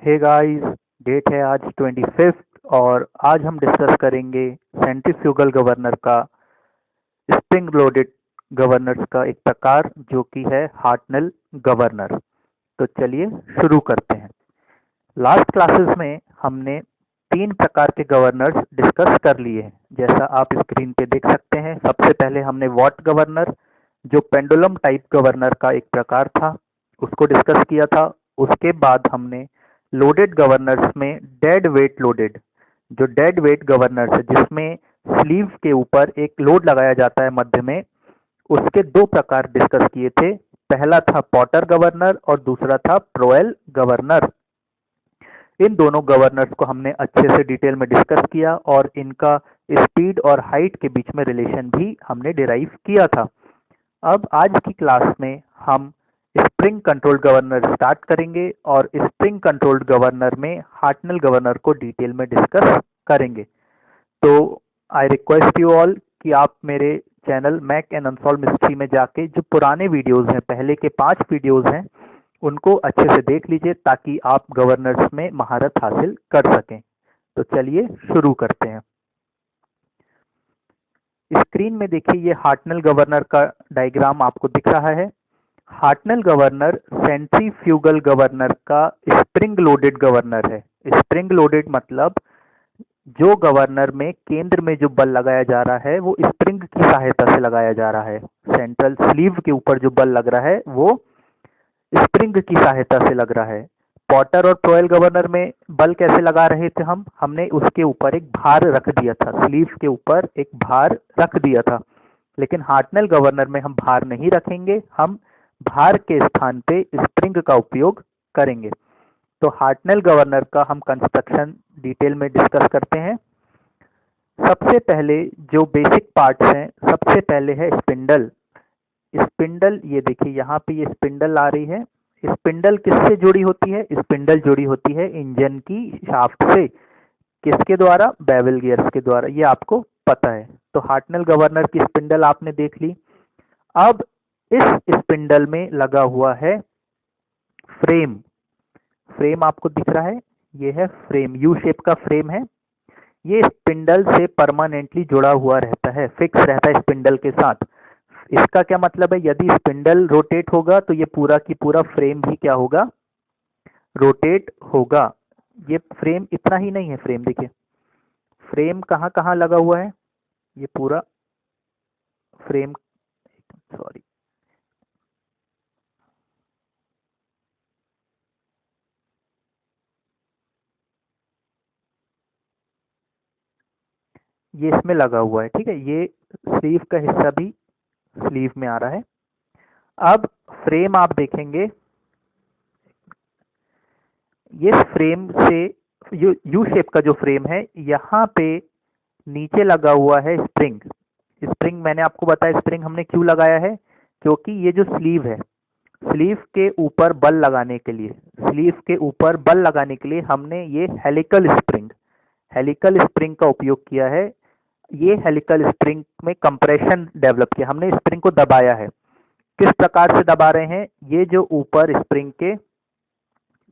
Hey guys, date है आज 25 और आज हम डिस्कस करेंगे सेंट्रीफ्यूगल गवर्नर का स्प्रिंग लोडेड गवर्नर्स का एक प्रकार जो कि है हार्टनेल गवर्नर। तो चलिए शुरू करते हैं। लास्ट क्लासेस में हमने तीन प्रकार के गवर्नर्स डिस्कस कर लिए हैं, जैसा आप स्क्रीन पे देख सकते हैं। सबसे पहले हमने वॉट गवर्नर जो पेंडुलम टाइप गवर्नर का एक प्रकार था उसको डिस्कस किया था। उसके बाद हमने लोडेड गवर्नर्स में डेड वेट लोडेड जो डेड वेट गवर्नर्स है जिसमें स्लीव के ऊपर एक लोड लगाया जाता है मध्य में, उसके दो प्रकार डिस्कस किए थे। पहला था पॉटर गवर्नर और दूसरा था प्रोएल गवर्नर। इन दोनों गवर्नर्स को हमने अच्छे से डिटेल में डिस्कस किया और इनका स्पीड और हाइट के बीच में रिलेशन भी हमने डिराइव किया था। अब आज की क्लास में हम स्प्रिंग कंट्रोल्ड गवर्नर स्टार्ट करेंगे और स्प्रिंग कंट्रोल्ड गवर्नर में हार्टनेल गवर्नर को डिटेल में डिस्कस करेंगे। तो आई रिक्वेस्ट यू ऑल कि आप मेरे channel mac and unsolve mystery में जाके जो पुराने वीडियोस हैं, पहले के 5 वीडियोस हैं, उनको अच्छे से देख लीजिए ताकि आप गवर्नर्स में महारत हासिल कर सकें। तो चलिए शुरू करते हैं। स्क्रीन में देखिए, ये हार्टनेल गवर्नर का डायग्राम आपको दिख रहा है। हार्टनेल गवर्नर सेंट्रीफ्यूगल गवर्नर का स्प्रिंग लोडेड गवर्नर है। स्प्रिंग लोडेड मतलब जो गवर्नर में केंद्र में जो बल लगाया जा रहा है वो स्प्रिंग की सहायता से लगाया जा रहा है। सेंट्रल स्लीव के ऊपर जो बल लग रहा है वो स्प्रिंग की सहायता से लग रहा है। पॉटर और प्रोएल गवर्नर में बल कैसे लगा रहे थे हमने उसके ऊपर एक भार रख दिया था, स्लीव के ऊपर एक भार रख दिया था। लेकिन हार्टनेल गवर्नर में हम भार नहीं रखेंगे, हम भार के स्थान पे स्प्रिंग का उपयोग करेंगे। तो हार्टनेल गवर्नर का हम कंस्ट्रक्शन डिटेल में डिस्कस करते हैं। सबसे पहले जो बेसिक पार्ट्स हैं, सबसे पहले है स्पिंडल। स्पिंडल ये देखिए, यहाँ पे ये स्पिंडल आ रही है। स्पिंडल किससे जुड़ी होती है? स्पिंडल जुड़ी होती है इंजन की शाफ्ट से। किसके द्वारा? बेवल गियर्स के द्वारा। ये आपको पता है। तो हार्टनेल गवर्नर की स्पिंडल आपने देख ली। अब इस स्पिंडल में लगा हुआ है फ्रेम। फ्रेम आपको दिख रहा है, ये है फ्रेम, यू शेप का फ्रेम है। ये स्पिंडल से परमानेंटली जुड़ा हुआ रहता है, फिक्स रहता है स्पिंडल के साथ। इसका क्या मतलब है? यदि स्पिंडल रोटेट होगा तो ये पूरा की पूरा फ्रेम भी क्या होगा? रोटेट होगा। ये फ्रेम इतना ही नहीं है, फ्रेम देखिए, फ्रेम कहाँ कहाँ लगा हुआ है। ये पूरा फ्रेम, सॉरी, ये इसमें लगा हुआ है, ठीक है। ये स्लीव का हिस्सा भी स्लीव में आ रहा है। अब फ्रेम आप देखेंगे, ये फ्रेम से यू शेप का जो फ्रेम है, यहाँ पे नीचे लगा हुआ है स्प्रिंग। स्प्रिंग मैंने आपको बताया, स्प्रिंग हमने क्यों लगाया है? क्योंकि ये जो स्लीव है, स्लीव के ऊपर बल लगाने के लिए, स्लीव के ऊपर बल लगाने के लिए हमने ये हेलिकल स्प्रिंग का उपयोग किया है। ये हेलिकल स्प्रिंग में कंप्रेशन डेवलप किया, हमने स्प्रिंग को दबाया है। किस प्रकार से दबा रहे हैं? ये जो ऊपर स्प्रिंग के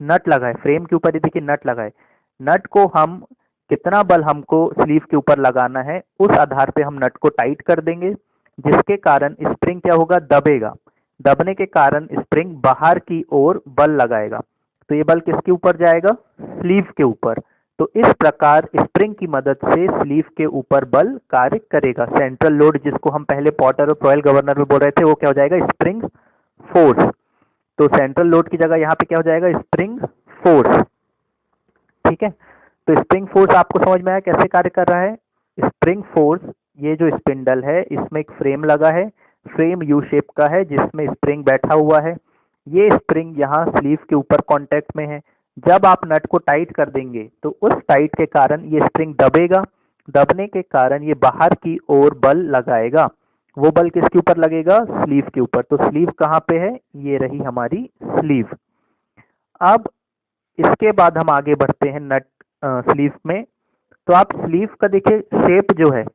नट लगा है, फ्रेम के ऊपर ये देखिए नट लगा है, नट को हम कितना बल हमको स्लीव के ऊपर लगाना है उस आधार पे हम नट को टाइट कर देंगे, जिसके कारण स्प्रिंग क्या होगा? दबेगा। दबने के कारण स्प्रिंग बाहर की ओर बल लगाएगा। तो ये बल किसके ऊपर जाएगा? स्लीव के ऊपर। तो इस प्रकार स्प्रिंग की मदद से स्लीव के ऊपर बल कार्य करेगा। सेंट्रल लोड जिसको हम पहले पॉटर और प्रोएल गवर्नर में बोल रहे थे, वो क्या हो जाएगा? Spring force. तो सेंट्रल लोड की जगह यहाँ पे क्या हो जाएगा? Spring force. ठीक है। तो स्प्रिंग फोर्स आपको समझ में आया कैसे कार्य कर रहा है? स्प्रिंग फोर्स, ये जो स्पिंडल है इसमें एक फ्रेम लगा है, फ्रेम यू शेप का है जिसमें स्प्रिंग बैठा हुआ है। ये स्प्रिंग यहाँ स्लीव के ऊपर कांटेक्ट में है। जब आप नट को टाइट कर देंगे तो उस टाइट के कारण ये स्प्रिंग दबेगा। दबने के कारण ये बाहर की ओर बल लगाएगा। वो बल किसके ऊपर लगेगा? स्लीव के ऊपर। तो स्लीव कहाँ पे है? ये रही हमारी स्लीव। अब इसके बाद हम आगे बढ़ते हैं नट स्लीव में। तो आप स्लीव का देखिए शेप जो है,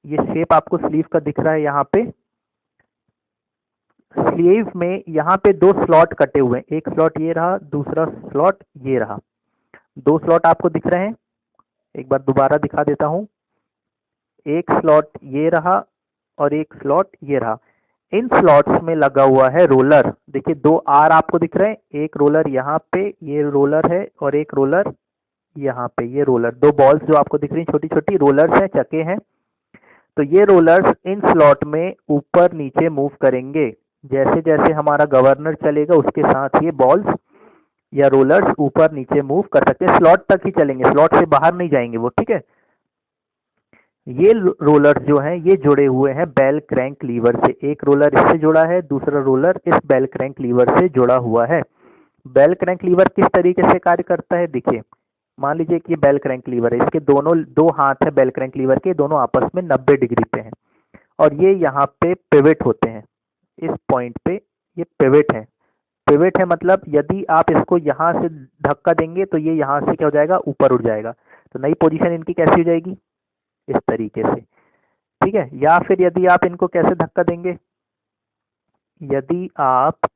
ये शेप आपको स्लीव का दिख रहा है। यहाँ पे स्लीव में यहाँ पे दो स्लॉट कटे हुए हैं, एक स्लॉट ये रहा, दूसरा स्लॉट ये रहा। दो स्लॉट आपको दिख रहे हैं, एक बार दोबारा दिखा देता हूं। एक स्लॉट ये रहा और एक स्लॉट ये रहा। इन स्लॉट्स में लगा हुआ है रोलर। देखिए दो आर आपको दिख रहे हैं, एक रोलर यहाँ पे, ये रोलर है, और एक रोलर यहाँ पे, ये रोलर। दो बॉल्स जो आपको दिख रही हैं छोटी छोटी रोलर्स हैं, चके हैं। तो ये रोलर्स इन स्लॉट में ऊपर नीचे मूव करेंगे। जैसे जैसे हमारा गवर्नर चलेगा उसके साथ ये बॉल्स या रोलर्स ऊपर नीचे मूव कर सकते हैं। स्लॉट तक ही चलेंगे, स्लॉट से बाहर नहीं जाएंगे वो, ठीक है। ये रोलर्स जो हैं ये जुड़े हुए हैं बेल क्रैंक लीवर से। एक रोलर इससे जुड़ा है, दूसरा रोलर इस बेल क्रैंक लीवर से जुड़ा हुआ है। बेल क्रैंक लीवर किस तरीके से कार्य करता है, देखिए मान लीजिए कि ये बेल क्रैंक लीवर है, इसके दोनों दो हाथ है बेल क्रैंक लीवर के, दोनों आपस में 90 डिग्री पे हैं और ये यहाँ पे पिवट होते हैं। इस पॉइंट पे ये पिवट है। पिवट है मतलब यदि आप इसको यहाँ से धक्का देंगे तो ये यहाँ से क्या हो जाएगा, ऊपर उठ जाएगा। तो नई पोजीशन इनकी कैसी हो जाएगी, इस तरीके से, ठीक है। या फिर यदि आप इनको कैसे धक्का देंगे, यदि आप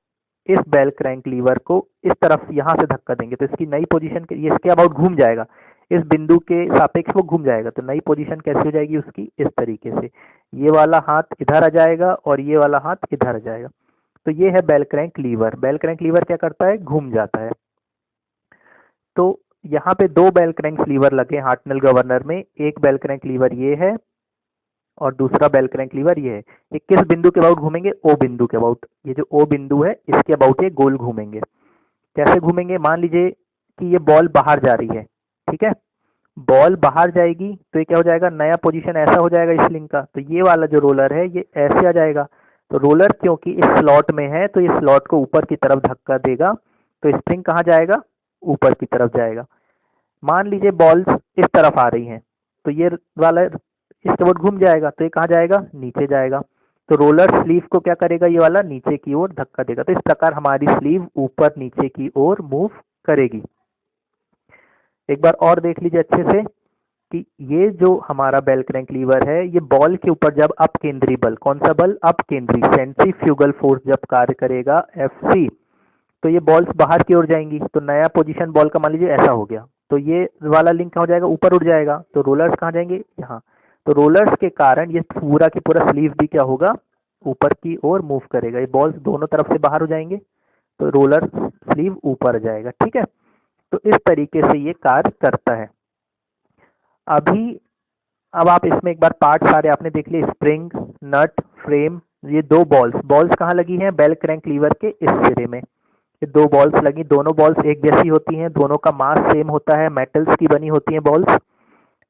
इस बेल क्रैंक लीवर को इस तरफ यहाँ से धक्का देंगे तो इसकी नई पोजीशन ये इसके अबाउट घूम जाएगा, इस बिंदु के सापेक्ष वो घूम जाएगा। तो नई पोजीशन कैसी हो जाएगी उसकी, इस तरीके से। ये वाला हाथ इधर आ जाएगा और ये वाला हाथ इधर आ जाएगा। तो ये है bell crank lever. Bell crank lever क्या करता है, घूम जाता है। तो यहाँ पे दो बेल क्रैंक लीवर लगे हार्टनल गवर्नर में। एक बेल क्रैंक लीवर ये है और दूसरा बेल क्रैंक लीवर ये है। ये किस बिंदु के अबाउट घूमेंगे, ओ बिंदु के अबाउट। ये जो ओ बिंदु है इसके अबाउट ये गोल घूमेंगे। कैसे घूमेंगे, मान लीजिए कि ये बॉल बाहर जा रही है, ठीक है। बॉल बाहर जाएगी तो ये क्या हो जाएगा, नया पोजीशन ऐसा हो जाएगा इस लिंक का। तो ये वाला जो रोलर है ये ऐसे आ जाएगा। तो रोलर क्योंकि इस स्लॉट में है तो ये स्लॉट को ऊपर की तरफ धक्का देगा, तो स्प्रिंग कहाँ जाएगा, ऊपर की तरफ जाएगा। मान लीजिए बॉल्स इस तरफ आ रही हैं तो ये वाला इसके बाद घूम जाएगा, तो ये कहाँ जाएगा, नीचे जाएगा। तो रोलर स्लीव को क्या करेगा, ये वाला नीचे की ओर धक्का देगा। तो इस प्रकार हमारी स्लीव ऊपर नीचे की ओर मूव करेगी। एक बार और देख लीजिए अच्छे से कि ये जो हमारा बेल क्रैंक लीवर है ये बॉल के ऊपर जब अप केंद्रीय बल, कौन सा बल, अप केंद्रीय सेंट्रीफ्यूगल फोर्स जब कार्य करेगा एफसी, तो ये बॉल्स बाहर की ओर जाएंगी। तो नया पोजीशन बॉल का मान लीजिए ऐसा हो गया, तो ये वाला लिंक कहाँ हो जाएगा, ऊपर उठ जाएगा। तो रोलर्स कहाँ जाएंगे, यहाँ। तो रोलर्स के कारण ये पूरा की पूरा स्लीव भी क्या होगा, ऊपर की ओर मूव करेगा। ये बॉल्स दोनों तरफ से बाहर हो जाएंगे तो रोलर स्लीव ऊपर जाएगा, ठीक है। तो इस तरीके से ये कार्य करता है। अभी अब आप इसमें एक बार पार्ट सारे आपने देख लिए, स्प्रिंग, नट, फ्रेम। ये दो बॉल्स, बॉल्स कहाँ लगी हैं, बेल क्रैंक लीवर के इस सिरे में। ये दो बॉल्स लगी, दोनों बॉल्स एक जैसी होती हैं, दोनों का मास सेम होता है, मेटल्स की बनी होती हैं बॉल्स,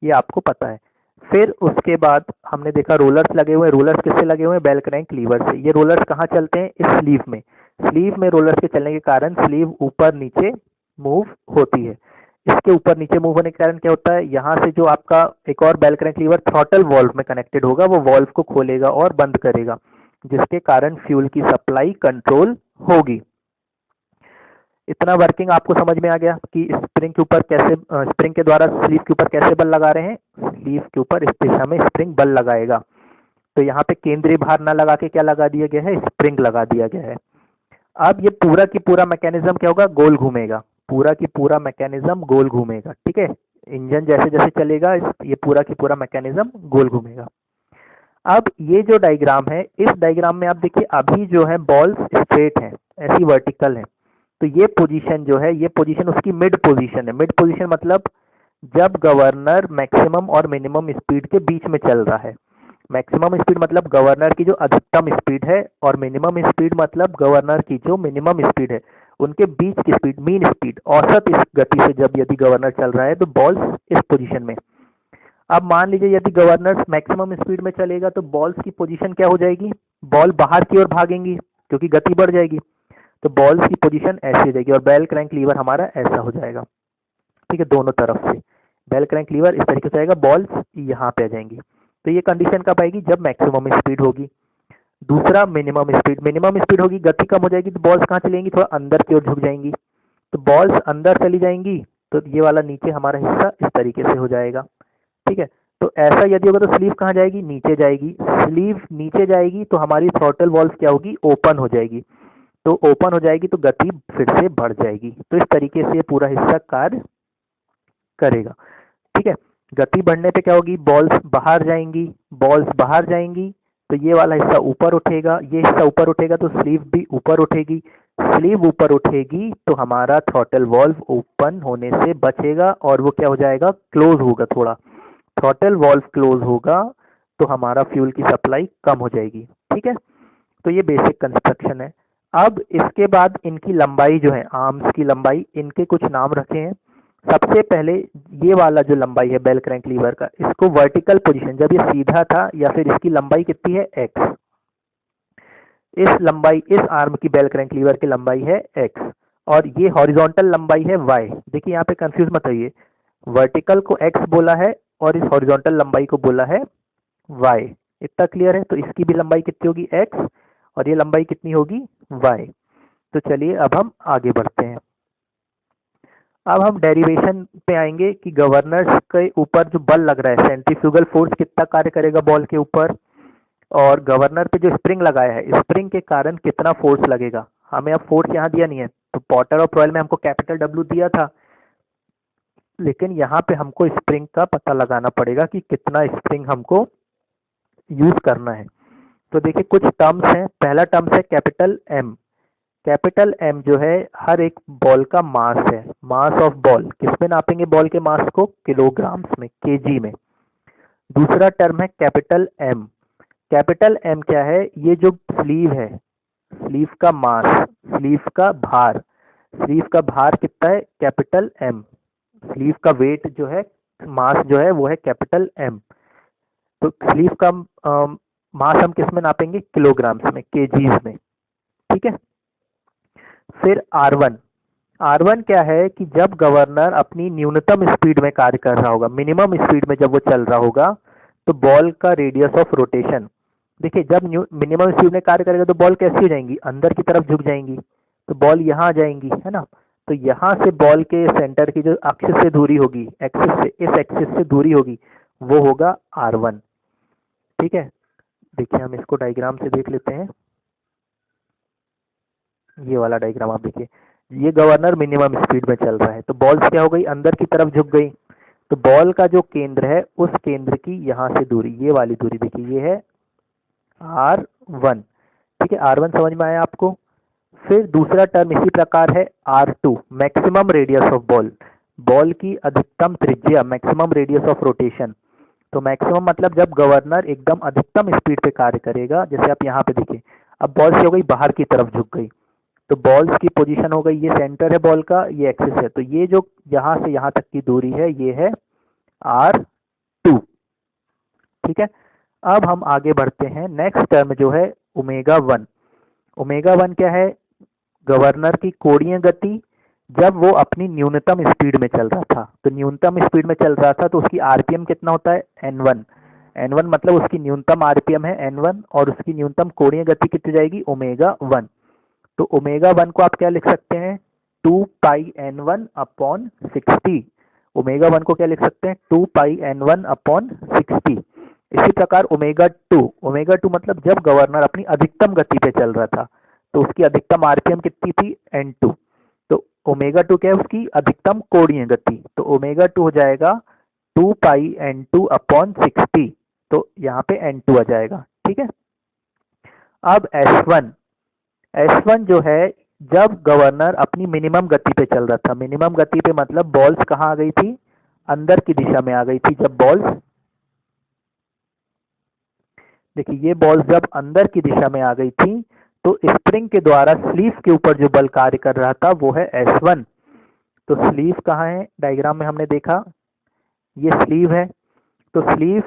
ये आपको पता है। फिर उसके बाद हमने देखा रोलर्स लगे हुए हैं। रोलर्स किससे लगे हुए हैं, बेल क्रैंक लीवर से। ये रोलर्स कहाँ चलते हैं, इस स्लीव में। स्लीव में रोलर्स के चलने के कारण स्लीव ऊपर नीचे मूव होती है। इसके ऊपर नीचे मूव होने के कारण क्या होता है, यहाँ से जो आपका एक और bell crank lever throttle valve में कनेक्टेड होगा, वो वॉल्व को खोलेगा और बंद करेगा, जिसके कारण फ्यूल की सप्लाई कंट्रोल होगी। इतना वर्किंग आपको समझ में आ गया कि स्प्रिंग के ऊपर कैसे, स्प्रिंग के द्वारा स्लीव के ऊपर कैसे बल लगा रहे हैं। स्लीव के ऊपर इस दिशा में स्प्रिंग बल लगाएगा। तो यहाँ पे केंद्रीय भार न लगा के क्या लगा दिया गया है, स्प्रिंग लगा दिया गया है। अब ये पूरा की पूरा मैकेनिज्म क्या होगा, गोल घूमेगा। पूरा की पूरा मैकेनिज्म गोल घूमेगा, ठीक है। इंजन जैसे जैसे चलेगा ये पूरा की पूरा मैकेनिज्म गोल घूमेगा। अब ये जो डायग्राम है, इस डायग्राम में आप देखिए अभी जो है बॉल्स स्ट्रेट है, ऐसी वर्टिकल है। तो ये पोजीशन जो है, ये पोजीशन उसकी मिड पोजीशन है। मिड पोजीशन मतलब जब गवर्नर मैक्सिमम और मिनिमम स्पीड के बीच में चल रहा है। मैक्सिमम स्पीड मतलब गवर्नर की जो अधिकतम स्पीड है, और मिनिमम स्पीड मतलब गवर्नर की जो मिनिमम स्पीड है, उनके बीच की स्पीड, मीन स्पीड, औसत इस गति से जब यदि गवर्नर चल रहा है तो बॉल्स इस पोजीशन में। अब मान लीजिए यदि गवर्नर मैक्सिमम स्पीड में चलेगा तो बॉल्स की पोजीशन क्या हो जाएगी, बॉल बाहर की ओर भागेंगी क्योंकि गति बढ़ जाएगी। तो बॉल्स की पोजीशन ऐसी हो जाएगी और बेल क्रैंक लीवर हमारा ऐसा हो जाएगा, ठीक है। दोनों तरफ से बेल क्रैंक लीवर इस तरीके से आएगा, बॉल्स यहाँ पे आ जाएंगी। तो ये कंडीशन कब आएगी, जब मैक्सिमम स्पीड होगी। दूसरा मिनिमम स्पीड, मिनिमम स्पीड होगी, गति कम हो जाएगी तो बॉल्स कहाँ चलेंगी, थोड़ा अंदर की ओर झुक जाएंगी। तो बॉल्स अंदर चली जाएंगी तो ये वाला नीचे हमारा हिस्सा इस तरीके से हो जाएगा, ठीक है। तो ऐसा यदि होगा तो स्लीव कहाँ जाएगी, नीचे जाएगी। स्लीव नीचे जाएगी तो हमारी थ्रॉटल वॉल्व क्या होगी, ओपन हो जाएगी। तो ओपन हो जाएगी तो गति फिर से बढ़ जाएगी। तो इस तरीके से पूरा हिस्सा कार्य करेगा। ठीक है, गति बढ़ने पे क्या होगी, बॉल्स बाहर जाएंगी, बॉल्स बाहर जाएंगी तो ये वाला हिस्सा ऊपर उठेगा, ये हिस्सा ऊपर उठेगा तो स्लीव भी ऊपर उठेगी, स्लीव ऊपर उठेगी तो हमारा थ्रॉटल वॉल्व ओपन होने से बचेगा और वो क्या हो जाएगा, क्लोज होगा। थोड़ा थ्रॉटल वॉल्व क्लोज होगा तो हमारा फ्यूल की सप्लाई कम हो जाएगी। ठीक है, तो ये बेसिक कंस्ट्रक्शन है। अब इसके बाद इनकी लंबाई जो है, आर्म्स की लंबाई, इनके कुछ नाम रखे हैं। सबसे पहले ये वाला जो लंबाई है बेल क्रैंक लीवर का, इसको वर्टिकल पोजीशन, जब ये सीधा था या फिर इसकी लंबाई कितनी है, एक्स। इस लंबाई, इस आर्म की बेल क्रैंक लीवर की लंबाई है एक्स और ये हॉरिजॉन्टल लंबाई है वाई। देखिए यहाँ पे कंफ्यूज मत होइए, वर्टिकल को एक्स बोला है और इस हॉरिजॉन्टल लंबाई को बोला है वाई। इतना क्लियर है? तो इसकी भी लंबाई कितनी होगी, एक्स, और ये लंबाई कितनी होगी, वाई। तो चलिए अब हम आगे बढ़ते हैं। अब हम डेरिवेशन पे आएंगे कि गवर्नर्स के ऊपर जो बल लग रहा है, सेंट्रीफ्यूगल फोर्स कितना कार्य करेगा बॉल के ऊपर, और गवर्नर पे जो स्प्रिंग लगाया है, स्प्रिंग के कारण कितना फोर्स लगेगा। हमें अब फोर्स यहाँ दिया नहीं है, तो पॉटर और प्रॉयल में हमको कैपिटल डब्ल्यू दिया था, लेकिन यहाँ पे हमको स्प्रिंग का पता लगाना पड़ेगा कि कितना स्प्रिंग हमको यूज करना है। तो देखिए कुछ टर्म्स हैं। पहला टर्म्स है कैपिटल एम। कैपिटल एम जो है हर एक बॉल का मास है, मास ऑफ बॉल। किसमें नापेंगे बॉल के मास को, किलोग्राम्स में, केजी में। दूसरा टर्म है कैपिटल एम। कैपिटल एम क्या है, ये जो स्लीव है, स्लीव का मास, स्लीव का भार, स्लीव का भार कितना है, कैपिटल एम। स्लीव का वेट जो है, मास जो है वो है कैपिटल एम। तो स्लीव का मास हम किस में नापेंगे, किलोग्राम्स में, केजीज में। ठीक है, फिर R1। R1 क्या है कि जब गवर्नर अपनी न्यूनतम स्पीड में कार्य कर रहा होगा, मिनिमम स्पीड में जब वो चल रहा होगा, तो बॉल का रेडियस ऑफ रोटेशन, देखिए जब मिनिमम स्पीड में कार्य करेगा तो बॉल कैसी हो जाएंगी, अंदर की तरफ झुक जाएंगी, तो बॉल यहाँ आ जाएंगी, है ना। तो यहाँ से बॉल के सेंटर की जो एक्सिस से दूरी होगी, एक्सिस से, इस एक्सिस से दूरी होगी, वो होगा R1। ठीक है, देखिए हम इसको डायग्राम से देख लेते हैं। ये वाला डायग्राम आप देखिए, ये गवर्नर मिनिमम स्पीड में चल रहा है, तो बॉल्स क्या हो गई, अंदर की तरफ झुक गई। तो बॉल का जो केंद्र है, उस केंद्र की यहाँ से दूरी, ये वाली दूरी देखिए, ये है R1। ठीक है, R1 समझ में आया आपको। फिर दूसरा टर्म इसी प्रकार है R2, maximum radius of ball, ball की अधिकतम त्रिज्या, मैक्सिमम रेडियस ऑफ रोटेशन। तो मैक्सिमम मतलब जब गवर्नर एकदम अधिकतम स्पीड पे कार्य करेगा, जैसे आप यहाँ पे देखिए, अब बॉल से हो गई बाहर की तरफ झुक गई, तो बॉल्स की पोजीशन हो गई, ये सेंटर है बॉल का, ये एक्सिस है, तो ये जो यहाँ से यहाँ तक की दूरी है, ये है R2। ठीक है, अब हम आगे बढ़ते हैं। नेक्स्ट टर्म जो है ओमेगा 1। ओमेगा 1 क्या है, गवर्नर की कोणीय गति जब वो अपनी न्यूनतम स्पीड में चल रहा था, तो न्यूनतम स्पीड में चल रहा था तो उसकी आरपीएम कितना होता है, N1। N1 मतलब उसकी न्यूनतम आरपीएम है N1 और उसकी न्यूनतम कोणीय गति कितनी जाएगी, ओमेगा 1। तो ओमेगा 1 को आप क्या लिख सकते हैं, 2πN1/60। ओमेगा 1 को क्या लिख सकते हैं, 2πN1/60। इसी प्रकार ओमेगा 2 मतलब जब गवर्नर अपनी अधिकतम गति पे चल रहा था, तो उसकी अधिकतम आरपीएम कितनी थी, N2। तो ओमेगा 2 क्या है, उसकी अधिकतम कोणीय गति, तो ओमेगा 2 हो जाएगा 2πN2/60। तो यहाँ पे N2 आ जाएगा। ठीक है, अब S1 जो है, जब गवर्नर अपनी मिनिमम गति पे चल रहा था, मिनिमम गति पे मतलब बॉल्स कहाँ आ गई थी, अंदर की दिशा में आ गई थी। जब बॉल्स, देखिए ये बॉल्स जब अंदर की दिशा में आ गई थी, तो स्प्रिंग के द्वारा स्लीव के ऊपर जो बल कार्य कर रहा था वो है S1। तो स्लीव कहाँ है, डायग्राम में हमने देखा, ये स्लीव है। तो स्लीव,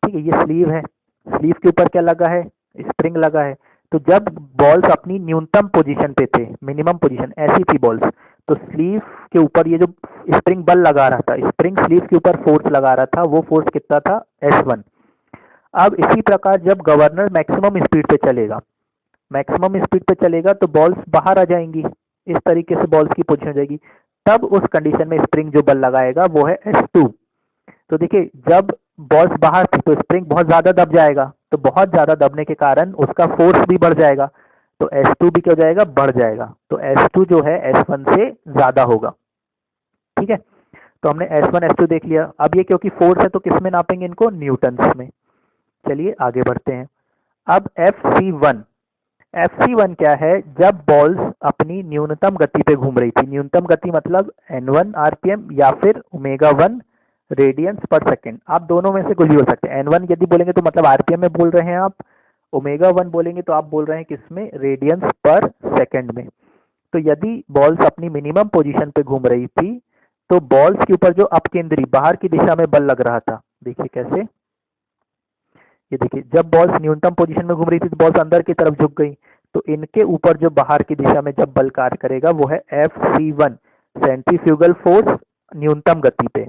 ठीक है, ये स्लीव है, स्लीव के ऊपर क्या लगा है, स्प्रिंग लगा है। तो जब बॉल्स अपनी न्यूनतम पोजीशन पे थे, मिनिमम पोजीशन ऐसी थी बॉल्स, तो स्लीव के ऊपर ये जो स्प्रिंग बल लगा रहा था, स्प्रिंग स्लीव के ऊपर फोर्स लगा रहा था, वो फोर्स कितना था, S1। अब इसी प्रकार जब गवर्नर मैक्सिमम स्पीड पे चलेगा, मैक्सिमम स्पीड पे चलेगा तो बॉल्स बाहर आ जाएंगी, इस तरीके से बॉल्स की पोजीशन हो जाएगी। तब उस कंडीशन में स्प्रिंग जो बल लगाएगा वो है S2। तो देखिए जब बॉल्स बाहर थी तो स्प्रिंग बहुत ज्यादा दब जाएगा, तो बहुत ज्यादा दबने के कारण उसका फोर्स भी बढ़ जाएगा, तो S2 भी क्या हो जाएगा, बढ़ जाएगा। तो S2 जो है S1 से ज्यादा होगा। ठीक है, तो हमने S1 S2 देख लिया। अब ये क्योंकि फोर्स है तो किस में नापेंगे इनको, न्यूटन्स में। चलिए आगे बढ़ते हैं। अब FC1, FC1 क्या है, जब बॉल्स अपनी न्यूनतम गति पे घूम रही थी, न्यूनतम गति मतलब N1 RPM या फिर ω1 रेडियंस पर सेकेंड, आप दोनों में से कुछ भी हो सकते हैं। N1 यदि बोलेंगे तो मतलब RPM में बोल रहे हैं आप, ω1 बोलेंगे तो आप बोल रहे हैं किसमें, रेडियंस पर सेकेंड में। तो यदि बॉल्स अपनी मिनिमम पोजीशन पे घूम रही थी तो बॉल्स के ऊपर जो अपकेंद्री बाहर की दिशा में बल लग रहा था, देखिए कैसे, ये देखिए जब बॉल्स न्यूनतम पोजीशन में घूम रही थी तो बॉल्स अंदर की तरफ झुक गई, तो इनके ऊपर जो बाहर की दिशा में जब बल कार्य करेगा वो है FC1, सेंट्रीफ्यूगल फोर्स न्यूनतम गति पे।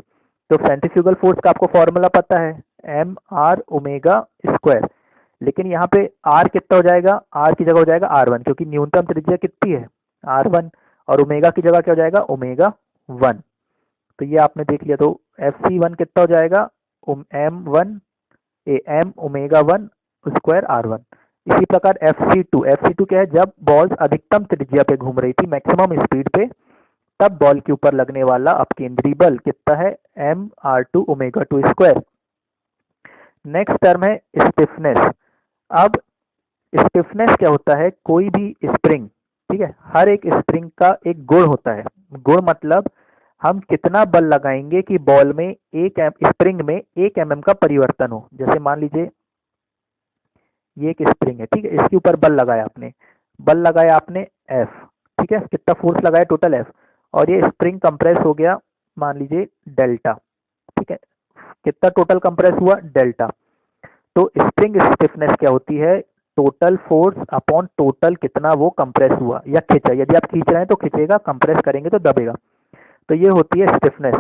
तो सेंट्रीफ्यूगल फोर्स का आपको फॉर्मूला पता है, mR⍵²। लेकिन यहाँ पे R कितना हो जाएगा, R की जगह हो जाएगा R1, क्योंकि न्यूनतम त्रिज्या कितनी है, R1, और ओमेगा की जगह क्या हो जाएगा, ω1। तो ये आपने देख लिया। तो FC1 कितना हो जाएगा, m⍵1 इसी प्रकार FC2 क्या है, जब बॉल्स अधिकतम त्रिज्या पे घूम रही थी, मैक्सिमम स्पीड पे, तब बॉल के ऊपर लगने वाला अपकेंद्री बल कितना है, mR2ω2²। नेक्स्ट टर्म है स्टिफनेस। अब स्टिफनेस क्या होता है, कोई भी स्प्रिंग, ठीक है, हर एक स्प्रिंग का एक गुण होता है। गुण मतलब हम कितना बल लगाएंगे कि बॉल में स्प्रिंग में 1 mm का परिवर्तन हो। जैसे मान लीजिए ये एक स्प्रिंग है, ठीक है, इसके ऊपर बल लगाया आपने F, ठीक है, कितना फोर्स लगाया, टोटल F, और ये स्प्रिंग कंप्रेस हो गया, मान लीजिए डेल्टा, ठीक है, कितना टोटल कंप्रेस हुआ, डेल्टा। तो स्प्रिंग स्टिफनेस क्या होती है, टोटल फोर्स अपॉन टोटल कितना वो कंप्रेस हुआ या खींचा। यदि आप खींच रहे हैं तो खींचेगा, कंप्रेस करेंगे तो दबेगा। तो ये होती है stiffness.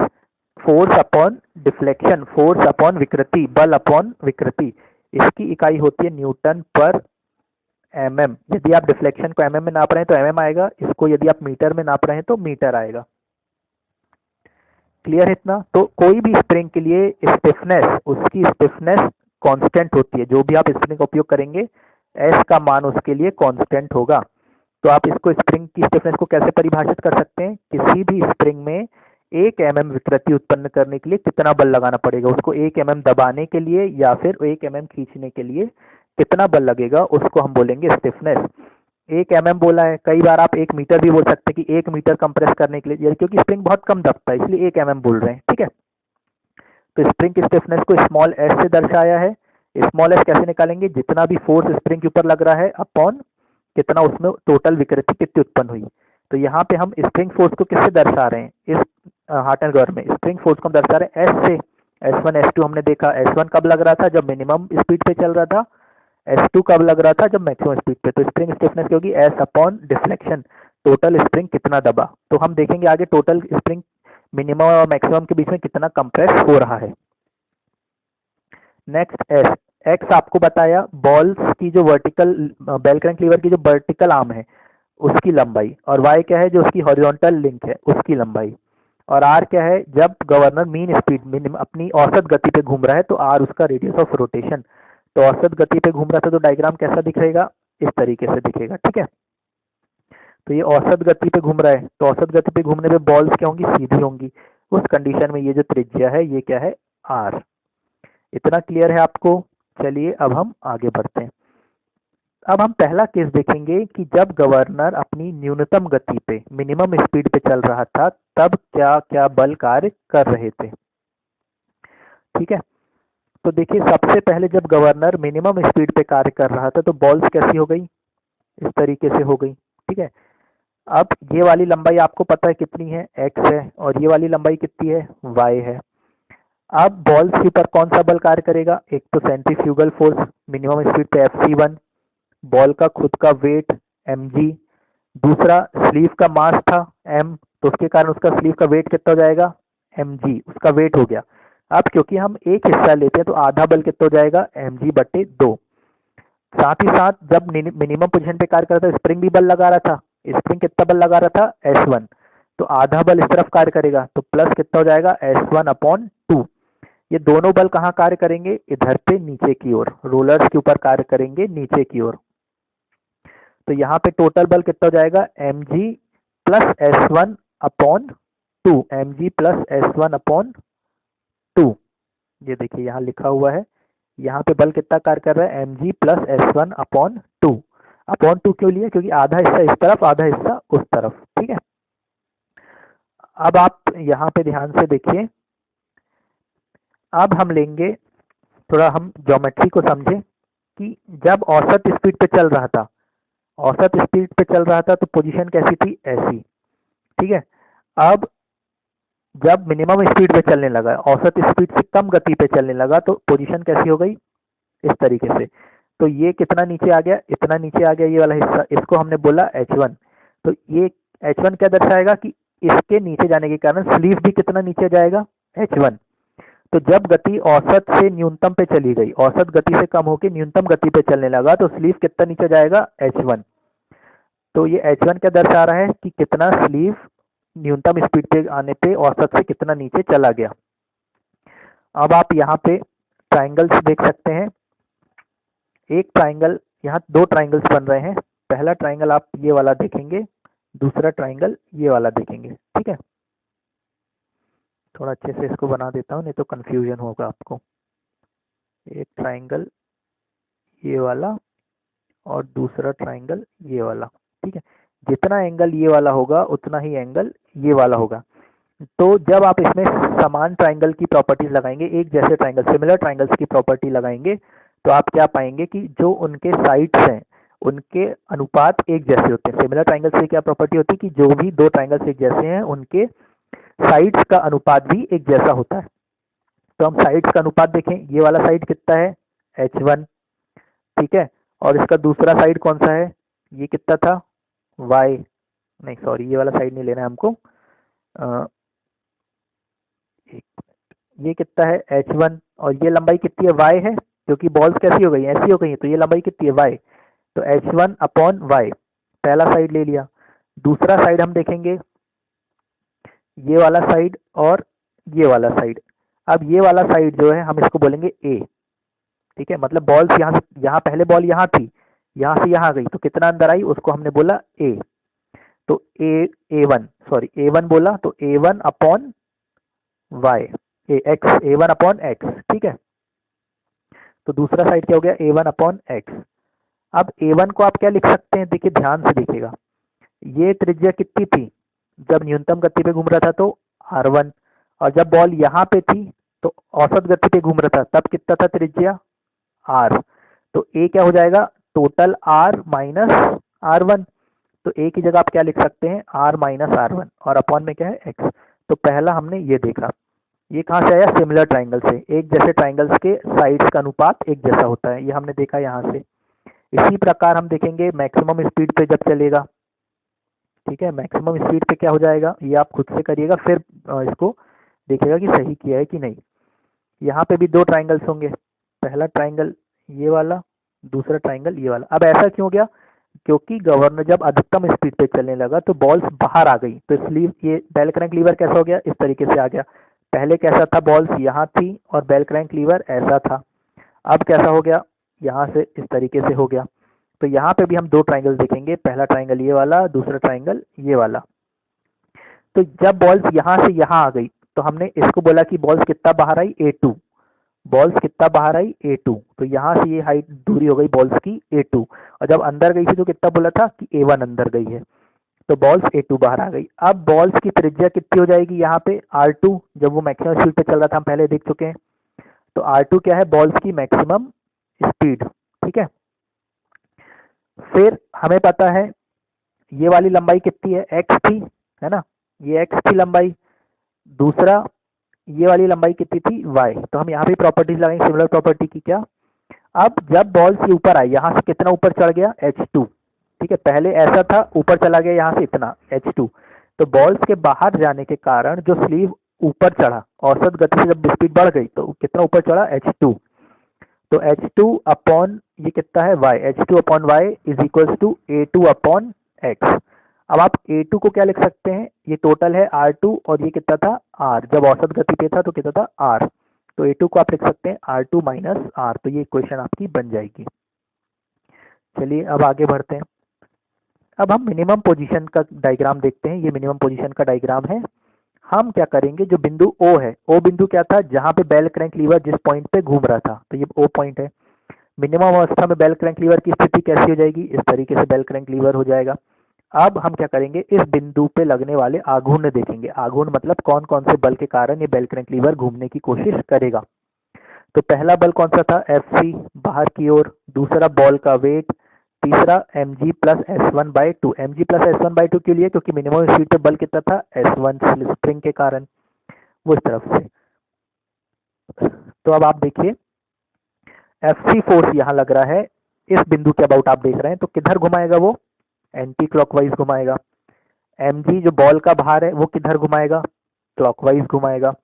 Force upon deflection, force upon विकृति, बल अपॉन विकृति, इसकी इकाई होती है न्यूटन पर mm। यदि आप डिफ्लेक्शन को mm में नाप रहे हैं तो mm आएगा, इसको यदि आप मीटर में नाप रहे हैं तो मीटर आएगा। क्लियर है इतना। तो कोई भी स्प्रिंग के लिए स्टिफनेस, उसकी स्टिफनेस कांस्टेंट होती है। जो भी आप स्प्रिंग का उपयोग करेंगे S का मान उसके लिए कांस्टेंट होगा। तो आप इसको स्प्रिंग की स्टिफनेस को कैसे परिभाषित कर सकते हैं, किसी भी स्प्रिंग में 1 mm विकृति उत्पन्न करने के लिए कितना बल लगाना पड़ेगा, उसको 1 mm दबाने के लिए या फिर 1 mm खींचने के लिए कितना बल लगेगा, उसको हम बोलेंगे स्टिफनेस। 1 mm बोला है, कई बार आप 1 मीटर भी बोल सकते हैं कि 1 मीटर कंप्रेस करने के लिए, क्योंकि स्प्रिंग बहुत कम दबता है इसलिए 1 mm बोल रहे हैं, ठीक है। तो स्प्रिंग की स्टिफनेस को स्मॉल s से दर्शाया है। स्मॉल s कैसे निकालेंगे, जितना भी फोर्स स्प्रिंग के ऊपर लग रहा है अपॉन कितना उसमें टोटल विकृति कितनी उत्पन्न हुई। तो यहाँ पे हम स्प्रिंग फोर्स को किससे दर्शा रहे हैं, इस हार्टनगर में स्प्रिंग फोर्स को हम दर्शा रहे हैं S से। S1 S2 हमने देखा, S1 कब लग रहा था, जब मिनिमम स्पीड पे चल रहा था, S2 कब लग रहा था, जब मैक्सिमम स्पीड पे। तो स्प्रिंग स्टिफनेस क्या होगी, S upon deflection, total spring कितना दबा। तो हम देखेंगे आगे टोटल स्प्रिंग मिनिमम और मैक्सिमम के बीच में कितना कंप्रेस हो रहा है। नेक्स्ट S, X आपको बताया बॉल्स की जो वर्टिकल बेल क्रैंक लीवर की जो वर्टिकल आर्म है उसकी लंबाई, और Y क्या है, जो उसकी हॉरिजॉन्टल लिंक है उसकी लंबाई, और R क्या है, जब गवर्नर मीन स्पीड मिनिमम अपनी औसत गति पे घूम रहा है तो R उसका रेडियस ऑफ रोटेशन। तो औसत गति पे घूम रहा था तो डायग्राम कैसा दिखेगा, इस तरीके से दिखेगा, ठीक है। तो ये औसत गति पे घूम रहा है, तो औसत गति पे घूमने पे बॉल्स क्या होंगी, सीधी होंगी। उस कंडीशन में ये जो त्रिज्या है ये क्या है, R। इतना क्लियर है आपको। चलिए अब हम आगे बढ़ते हैं। अब हम पहला केस देखेंगे कि जब गवर्नर अपनी न्यूनतम गति पे मिनिमम स्पीड पे चल रहा था तब क्या क्या बल कार्य कर रहे थे, ठीक है। तो देखिए सबसे पहले जब गवर्नर मिनिमम स्पीड पे कार्य कर रहा था तो बॉल्स कैसी हो गई, इस तरीके से हो गई, ठीक है। अब ये वाली लंबाई आपको पता है कितनी है, x है, और ये वाली लंबाई कितनी है, y है। अब बॉल्स के ऊपर कौन सा बल कार्य करेगा, एक तो सेंट्रीफ्यूगल फोर्स मिनिमम स्पीड पे FC1, बॉल का खुद का वेट mg, दूसरा स्लीव का मास था m, तो उसके कारण उसका स्लीव का वेट कितना हो जाएगा, mg, उसका वेट हो गया। अब क्योंकि हम एक हिस्सा लेते हैं तो आधा बल कितना हो जाएगा, mg/2। साथ ही साथ जब मिनिमम पोजीशन पे कार्य कर रहा था स्प्रिंग भी बल लगा रहा था, स्प्रिंग कितना बल लगा रहा था, S1, तो आधा बल इस तरफ कार्य करेगा तो प्लस कितना हो जाएगा, S1/2। ये दोनों बल कहाँ कार्य करेंगे, इधर पे नीचे की ओर, रोलर्स के ऊपर कार्य करेंगे नीचे की ओर। तो यहाँ पे टोटल बल कितना हो जाएगा, mg + S1/2। Two, mg plus S1 upon two. ये देखिए यहाँ लिखा हुआ है, यहाँ पे बल कितना कार्य कर रहा है, mg plus S1 upon to. Upon two क्यों लिया, क्योंकि आधा हिस्सा इस तरफ आधा हिस्सा उस तरफ, ठीक है। अब आप यहाँ पे ध्यान से देखिए, अब हम लेंगे थोड़ा, हम ज्योमेट्री को समझे कि जब औसत स्पीड पे चल रहा था, औसत स्पीड पे चल रहा था तो पोजीशन कैसी थी, ऐसी, ठीक है। अब जब मिनिमम स्पीड पे चलने लगा, औसत स्पीड से कम गति पे चलने लगा, तो पोजीशन कैसी हो गई, इस तरीके से। तो ये कितना नीचे आ गया, इतना नीचे आ गया ये वाला हिस्सा, इसको हमने बोला H1। तो ये H1 क्या दर्शाएगा कि इसके नीचे जाने के कारण स्लीव भी कितना नीचे जाएगा, H1। तो जब गति औसत से न्यूनतम पे चली गई, औसत गति से कम होकर न्यूनतम गति पे चलने लगा, तो स्लीव कितना नीचे जाएगा, H1। तो ये H1 क्या दर्शा रहा है कि कितना स्लीव न्यूनतम स्पीड पे आने पे औसत से कितना नीचे चला गया। अब आप यहाँ पे ट्राइंगल्स देख सकते हैं, एक ट्राइंगल, यहाँ दो ट्राइंगल्स बन रहे हैं। पहला ट्राइंगल आप ये वाला देखेंगे, दूसरा ट्राइंगल ये वाला देखेंगे, ठीक है। थोड़ा अच्छे से इसको बना देता हूँ, नहीं तो कंफ्यूजन होगा आपको। एक ट्राइंगल ये वाला और दूसरा ट्राइंगल ये वाला, ठीक है। जितना एंगल ये वाला होगा उतना ही एंगल ये वाला होगा। तो जब आप इसमें समान ट्राइंगल की प्रॉपर्टीज लगाएंगे, एक जैसे ट्राइंगल, सिमिलर ट्राइंगल्स की प्रॉपर्टी लगाएंगे, तो आप क्या पाएंगे कि जो उनके साइड्स हैं उनके अनुपात एक जैसे होते हैं। सिमिलर ट्राइंगल से क्या प्रॉपर्टी होती है कि जो भी दो ट्राइंगल्स एक जैसे हैं उनके साइड्स का अनुपात भी एक जैसा होता है। तो हम साइड्स का अनुपात देखें, ये वाला साइड कितना है, H1, ठीक है। और इसका दूसरा साइड कौन सा है, ये कितना था, Y, नहीं सॉरी ये वाला साइड नहीं लेना है हमको, ये कितना है, H1। और ये लंबाई कितनी है, Y है, क्योंकि बॉल्स कैसी हो गई, ऐसी हो गई है, तो ये लंबाई कितनी है, Y। तो H1 अपॉन Y, पहला साइड ले लिया। दूसरा साइड हम देखेंगे, ये वाला साइड और ये वाला साइड। अब ये वाला साइड जो है हम इसको बोलेंगे A, ठीक है। मतलब बॉल्स यहाँ से, यहाँ पहले बॉल यहाँ थी, यहाँ से यहाँ गई, तो कितना अंदर आई, उसको हमने बोला A। तो A1 सॉरी A1 बोला, तो A1 upon Y, A1 upon X, ठीक है। तो दूसरा साइड क्या हो गया, A1 अपॉन X। अब A1 को आप क्या लिख सकते हैं, देखिए ध्यान से देखिएगा, ये त्रिज्या कितनी थी जब न्यूनतम गति पे घूम रहा था, तो R1। और जब बॉल यहाँ पे थी तो औसत गति पे घूम रहा था, तब कितना था त्रिज्या, R। तो A क्या हो जाएगा, टोटल R माइनस R1। तो A की जगह आप क्या लिख सकते हैं, R माइनस R1, और अपॉन में क्या है, X। तो पहला हमने ये देखा, ये कहाँ से आया, सिमिलर ट्राइंगल से। एक जैसे ट्राइंगल्स के साइड्स का अनुपात एक जैसा होता है, ये हमने देखा यहाँ से। इसी प्रकार हम देखेंगे मैक्सिमम स्पीड पे जब चलेगा, ठीक है। मैक्सिमम स्पीड पे क्या हो जाएगा, ये आप खुद से करिएगा, फिर इसको देखिएगा कि सही किया है कि नहीं। यहाँ पे भी दो ट्राइंगल्स होंगे, पहला ट्राइंगल ये वाला, दूसरा ट्राइंगल ये वाला। अब ऐसा क्यों गया, क्योंकि गवर्नर जब अधिकतम स्पीड पे चलने लगा तो बॉल्स बाहर आ गई, तो इसलिए ये बेल क्रैंक लीवर कैसा हो गया, इस तरीके से आ गया। पहले कैसा था, बॉल्स यहाँ थी और बेल क्रैंक लीवर ऐसा था, अब कैसा हो गया, यहाँ से इस तरीके से हो गया। तो यहाँ पे भी हम दो ट्राइंगल देखेंगे, पहला ट्राइंगल ये वाला, दूसरा ट्राइंगल ये वाला। तो जब बॉल्स यहाँ से यहाँ आ गई तो हमने इसको बोला कि बॉल्स कितना बाहर आई, A2। बॉल्स कितना बाहर आई, A2। तो यहाँ से ये हाइट दूरी हो गई बॉल्स की A2, और जब अंदर गई थी तो कितना बोला था कि A1 अंदर गई है, तो बॉल्स A2 बाहर आ गई। अब बॉल्स की त्रिज्या कितनी हो जाएगी यहाँ पे, R2, जब वो मैक्सिमम स्पीड पे चल रहा था हम पहले देख चुके हैं। तो R2 क्या है, बॉल्स की मैक्सिमम स्पीड, ठीक है। फिर हमें पता है ये वाली लंबाई कितनी है, X थी, है ना, ये X की लंबाई। दूसरा ये वाली लंबाई कितनी थी, Y। तो हम यहाँ भी प्रॉपर्टीज लगाएंगे सिमिलर प्रॉपर्टी की, क्या। अब जब बॉल से ऊपर आई, यहाँ से कितना ऊपर चढ़ गया, H2, ठीक है। पहले ऐसा था, ऊपर चला गया यहाँ से इतना, H2। तो बॉल्स के बाहर जाने के कारण जो स्लीव ऊपर चढ़ा, औसत गति से जब स्पीड बढ़ गई तो कितना ऊपर चढ़ा, H2। तो H2 अपॉन ये कितना है, Y, H2 upon Y is equal to A2 upon X। अब आप A2 को क्या लिख सकते हैं, ये टोटल है R2, और ये कितना था, R। जब औसत गति पे था तो कितना था, R। तो A2 को आप लिख सकते हैं R2 माइनस R। तो ये इक्वेशन आपकी बन जाएगी। चलिए अब आगे बढ़ते हैं। अब हम मिनिमम पोजीशन का डायग्राम देखते हैं। ये मिनिमम पोजीशन का डायग्राम है हम क्या करेंगे, जो बिंदु ओ है, ओ बिंदु क्या था, जहां पे बेल क्रैंक लीवर जिस पॉइंट पे घूम रहा था, तो ये ओ पॉइंट है। मिनिमम अवस्था में बेल क्रैंक लीवर की स्थिति कैसी हो जाएगी, इस तरीके से बेल क्रैंक लीवर हो जाएगा। अब हम क्या करेंगे, इस बिंदु पे लगने वाले आघूर्ण देखेंगे। आघूर्ण मतलब कौन कौन से बल के कारण ये बेल क्रैंक लीवर घूमने की कोशिश करेगा। तो पहला बल कौन सा था, Fc बाहर की ओर, दूसरा बॉल का वेट, तीसरा mg plus S1/2। mg plus S1/2 के लिए, क्योंकि मिनिमम स्पीड पे बल कितना था, S1 स्प्रिंग के कारण, वो इस तरफ से। तो अब आप देखिए Fc फोर्स यहाँ लग रहा है, इस बिंदु के अबाउट आप देख रहे हैं, तो किधर घुमाएगा वो, एंटी क्लॉकवाइज घुमाएगा। mg जो बॉल का भार है वो किधर घुमाएगा, क्लॉकवाइज घुमाएगा।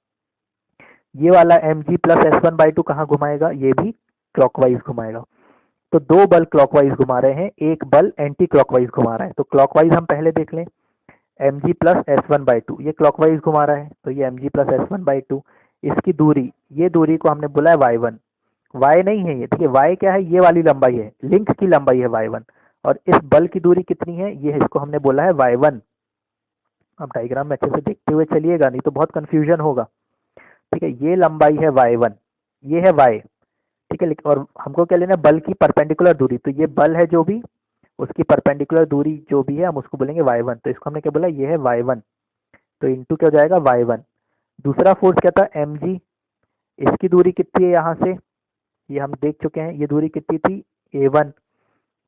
ये वाला mg प्लस S1/2 कहाँ घुमाएगा, ये भी क्लॉकवाइज घुमाएगा। तो दो बल क्लॉकवाइज घुमा रहे हैं, एक बल एंटी क्लॉकवाइज घुमा रहा है। तो क्लॉकवाइज हम पहले देख लें, mg प्लस S1/2 ये क्लॉकवाइज घुमा रहा है, तो ये mg प्लस S1/2। इसकी दूरी, ये दूरी को हमने बोला है y1। y नहीं है ये, देखिए y क्या है, ये वाली लंबाई है, लिंक की लंबाई है y1। और इस बल की दूरी कितनी है, ये इसको हमने बोला है y1। अब डायग्राम में अच्छे से देखते हुए चलिएगा, नहीं तो बहुत कंफ्यूजन होगा। ठीक है, ये लंबाई है y1, ये है y। ठीक है, और हमको क्या लेना है, बल की परपेंडिकुलर दूरी। तो ये बल है जो भी, उसकी परपेंडिकुलर दूरी जो भी है हम उसको बोलेंगे y1। तो इसको हमने क्या बोला, ये है y1, तो इंटू क्या हो जाएगा y1। दूसरा फोर्स क्या था, mg, इसकी दूरी कितनी है यहाँ से, ये हम देख चुके हैं, ये दूरी कितनी थी, a1।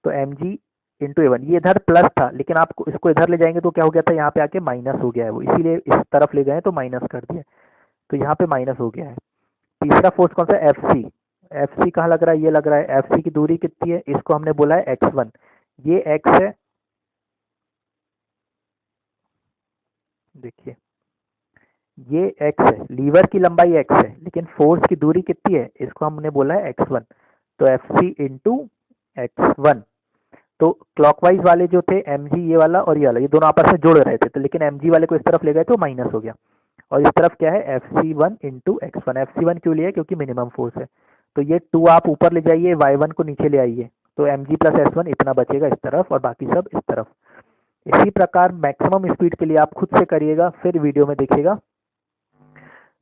तो mg इंटू a1, ये इधर प्लस था, लेकिन आप इसको इधर ले जाएंगे तो क्या हो गया था, यहाँ पे आके माइनस हो गया है वो, इसीलिए इस तरफ ले गए तो माइनस कर दिया, तो यहाँ पे माइनस हो गया है। तीसरा फोर्स कौन सा, Fc। Fc कहाँ लग रहा है, ये लग रहा है। Fc की दूरी कितनी है, इसको हमने बोला है x1, ये x है, देखिए ये x है, लीवर की लंबाई x है, लेकिन फोर्स की दूरी कितनी है, इसको हमने बोला है x1। तो Fc इंटू x1। तो क्लॉकवाइज वाले जो थे mg ये वाला और ये वाला, ये दोनों आपस में जुड़ रहे थे, तो लेकिन mg वाले को इस तरफ ले गए तो माइनस हो गया। और इस तरफ क्या है, Fc1 इंटू x1। Fc1 क्यों लिया, क्योंकि मिनिमम फोर्स है। तो ये 2 आप ऊपर ले जाइए, y1 को नीचे ले आइए, तो mg प्लस S1 इतना बचेगा इस तरफ, और बाकी सब इस तरफ। इसी प्रकार मैक्सिमम स्पीड के लिए आप खुद से करिएगा, फिर वीडियो में देखिएगा।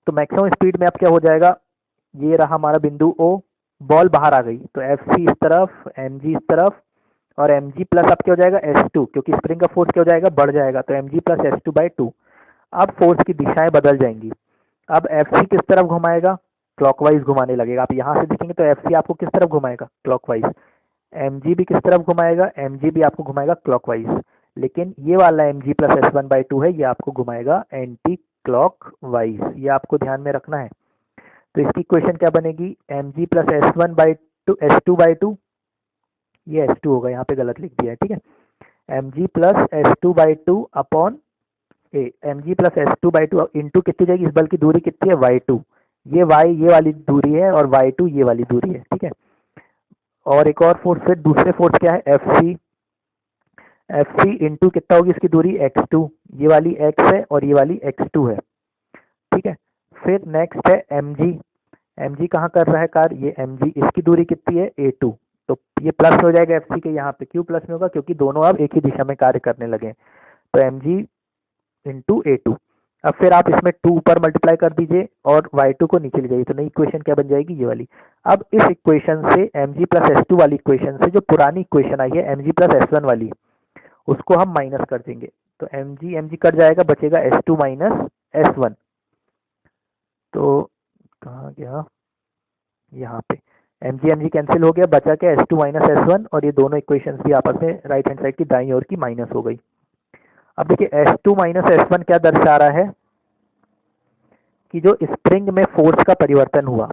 तो मैक्सिमम स्पीड में अब क्या हो जाएगा, ये रहा हमारा बिंदु O, बॉल बाहर आ गई, तो Fc इस तरफ, mg इस तरफ, और mg प्लस अब क्या हो जाएगा S2, क्योंकि स्प्रिंग का फोर्स क्या हो जाएगा, बढ़ जाएगा, तो mg प्लस S2/2। अब फोर्स की दिशाएं बदल जाएंगी। अब Fc किस तरफ घुमाएगा, क्लॉकवाइज घुमाने लगेगा। आप यहाँ से देखेंगे तो Fc आपको किस तरफ घुमाएगा, क्लॉकवाइज। mg भी किस तरफ घुमाएगा, mg भी आपको घुमाएगा क्लॉकवाइज। लेकिन ये वाला mg प्लस S1/2 है, ये आपको घुमाएगा एंटी क्लॉकवाइज, ये आपको ध्यान में रखना है। तो इसकी इक्वेशन क्या बनेगी, mg प्लस S2/2, ये S2 होगा, यहाँ पे गलत लिख दिया है, ठीक है। mg plus S2/2 upon mg plus S2/2 into कितनी जाएगी, इस बल की दूरी कितनी है, y2। ये y ये वाली दूरी है, और y2 ये वाली दूरी है, ठीक है। और एक और फोर्स, फिर दूसरे फोर्स क्या है, Fc इंटू कितना होगी इसकी दूरी, x2। ये वाली x है और ये वाली x2 है, ठीक है। फिर नेक्स्ट है mg कहाँ कर रहा है कार्य, ये mg, इसकी दूरी कितनी है, a2। तो ये प्लस में हो जाएगा Fc के, यहाँ पे क्यों प्लस में होगा, क्योंकि दोनों अब एक ही दिशा में कार्य करने लगे। तो mg इंटू a2। अब फिर आप इसमें 2 ऊपर मल्टीप्लाई कर दीजिए और y2 को नीचे ले जाइए, तो नई इक्वेशन क्या बन जाएगी, ये वाली। अब इस इक्वेशन से mg प्लस S2 वाली इक्वेशन से जो पुरानी इक्वेशन आई है mg प्लस S1 वाली, उसको हम माइनस कर देंगे। तो mg कट जाएगा, बचेगा S2 माइनस S1। तो कहाँ गया, यहाँ पे mg कैंसिल हो गया, बचा क्या, S2 माइनस S1, और ये दोनों इक्वेशंस भी आपस में राइट हैंड साइड की दाईं ओर की माइनस हो गई। अब देखिए S2 माइनस S1 क्या दर्शा रहा है, कि जो स्प्रिंग में फोर्स का परिवर्तन हुआ।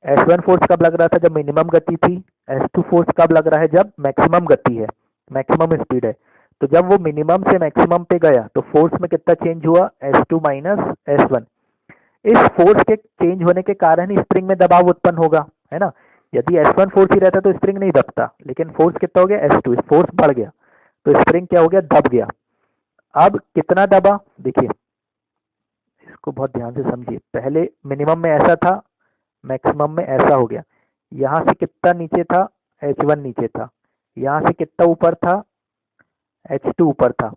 S1 फोर्स कब लग रहा था, जब मिनिमम गति थी। S2 फोर्स कब लग रहा है, जब मैक्सिमम गति है, मैक्सिमम स्पीड है। तो जब वो मिनिमम से मैक्सिमम पे गया तो फोर्स में कितना चेंज हुआ, S2 माइनस S1। इस फोर्स के चेंज होने के कारण ही स्प्रिंग में दबाव उत्पन्न होगा, है ना। यदि S1 फोर्स ही रहता तो स्प्रिंग नहीं दबता, लेकिन फोर्स कितना हो गया, S2, फोर्स बढ़ गया, तो स्प्रिंग क्या हो गया, दब गया। अब कितना दबा, देखिए इसको बहुत ध्यान से समझिए। पहले मिनिमम में ऐसा था, मैक्सिमम में ऐसा हो गया। यहाँ से कितना नीचे था, H1 नीचे था। यहाँ से कितना ऊपर था, H2 ऊपर था।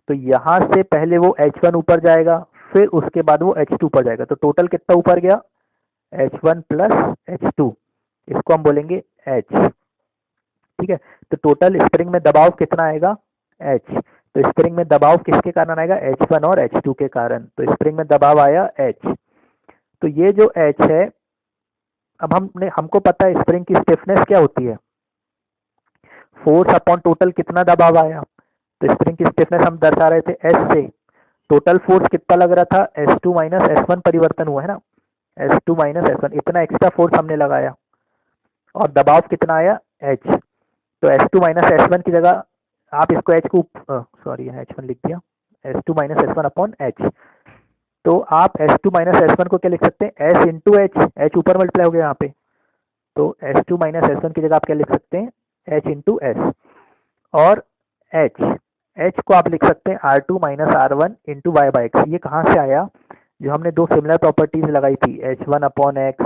तो यहाँ से पहले वो H1 ऊपर जाएगा, फिर उसके बाद वो H2 पर जाएगा, तो टोटल कितना ऊपर गया, H1 प्लस H2, इसको हम बोलेंगे H। ठीक है, तो टोटल स्प्रिंग में दबाव कितना आएगा, H। तो स्प्रिंग में दबाव किसके कारण आएगा, H1 और H2 के कारण, तो स्प्रिंग में दबाव आया H। तो ये जो H है, अब हमको पता है स्प्रिंग की स्टिफनेस क्या होती है, फोर्स अपॉन टोटल कितना दबाव आया। तो स्प्रिंग की स्टिफनेस हम दर्शा रहे थे एस से, टोटल फोर्स कितना लग रहा था, S2 माइनस S1 परिवर्तन हुआ है ना, S2 माइनस S1, इतना एक्स्ट्रा फोर्स हमने लगाया और दबाव कितना आया H। तो S2 माइनस S1 की जगह आप इसको H को सॉरी H1 लिख दिया, S2 minus S1 upon H। तो आप S2 माइनस S1 को क्या लिख सकते हैं, S इंटू H ऊपर मल्टीप्लाई हो गया यहाँ पे, तो S2 माइनस S1 की जगह आप क्या लिख सकते हैं, H इंटू S। और H को आप लिख सकते हैं R2 minus R1 into Y by X. ये कहाँ से आया, जो हमने दो सिमिलर प्रॉपर्टीज लगाई थी, H1 upon x,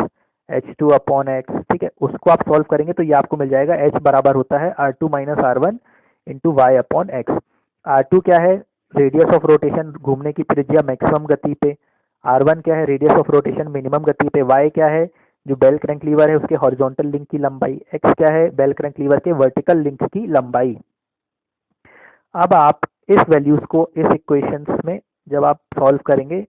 H2 upon x, ठीक है, उसको आप सॉल्व करेंगे तो ये आपको मिल जाएगा, H बराबर होता है R2 minus R1 into Y upon X. R2 क्या है, रेडियस ऑफ रोटेशन, घूमने की त्रिज्या मैक्सिमम गति पे, R1 क्या है, रेडियस ऑफ रोटेशन मिनिमम गति पे, Y क्या है, जो बेल क्रैंक लीवर है उसके हॉरिजॉन्टल लिंक की लंबाई, X क्या है, बेल क्रैंक लीवर के वर्टिकल लिंक की लंबाई। अब आप इस वैल्यूज को इस इक्वेशंस में जब आप सॉल्व करेंगे,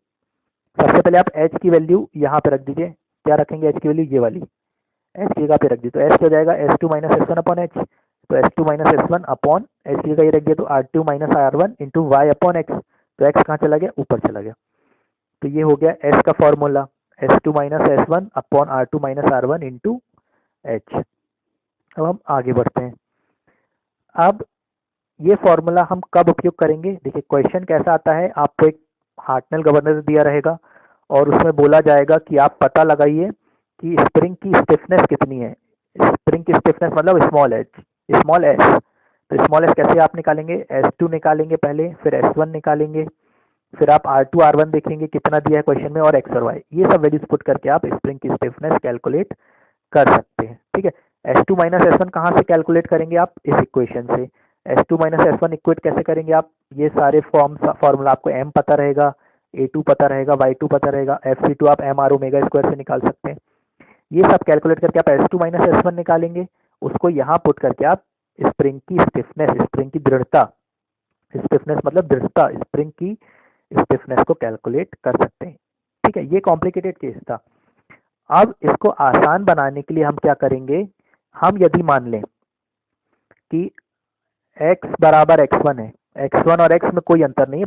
सबसे पहले आप H की वैल्यू यहाँ पे रख दीजिए, क्या रखेंगे H की वैल्यू, ये वाली H की जगह पे रख दी, तो H क्या हो जाएगा, S2 minus S1 upon H, तो S2 minus S1 upon H की जगह ये रख दिया, तो R2 minus R1 into Y upon X, तो X कहाँ चला गया, ऊपर चला गया। तो ये हो गया S का formula, S2 minus S1 upon R2 minus R1 into H। अब हम आगे बढ़ते हैं। अब ये फॉर्मूला हम कब उपयोग करेंगे, देखिए क्वेश्चन कैसा आता है, आपको एक हार्टनेल गवर्नर दिया रहेगा और उसमें बोला जाएगा कि आप पता लगाइए कि स्प्रिंग की स्टिफनेस कितनी है। स्प्रिंग की स्टिफनेस मतलब स्मॉल एस। तो स्मॉल एस कैसे आप निकालेंगे, S2 निकालेंगे पहले, फिर S1 निकालेंगे, फिर आप R2 R1 देखेंगे कितना दिया है क्वेश्चन में, और X और Y, ये सब वैल्यूज पुट करके आप स्प्रिंग की स्टिफनेस कैलकुलेट कर सकते हैं। ठीक है, S2 माइनस S1 कहाँ से कैलकुलेट करेंगे आप, इस इक्वेशन से। S2 माइनस S1 इक्वेट कैसे करेंगे आप, ये सारे फॉर्मूला आपको M पता रहेगा, A2 पता रहेगा, Y2 पता रहेगा, FC2 आप M R ओमेगा स्क्वायर से निकाल सकते हैं। ये सब कैलकुलेट करके आप S2 माइनस S1 निकालेंगे, उसको यहाँ पुट करके आप स्प्रिंग की स्टिफनेस, स्प्रिंग की दृढ़ता, स्टिफनेस मतलब दृढ़ता, स्प्रिंग की स्टिफनेस को कैलकुलेट कर सकते हैं। ठीक है, ये कॉम्प्लिकेटेड केस था। अब इसको आसान बनाने के लिए हम क्या करेंगे, हम यदि मान लें कि x बराबर x1 है, x1 और x में कोई अंतर नहीं है,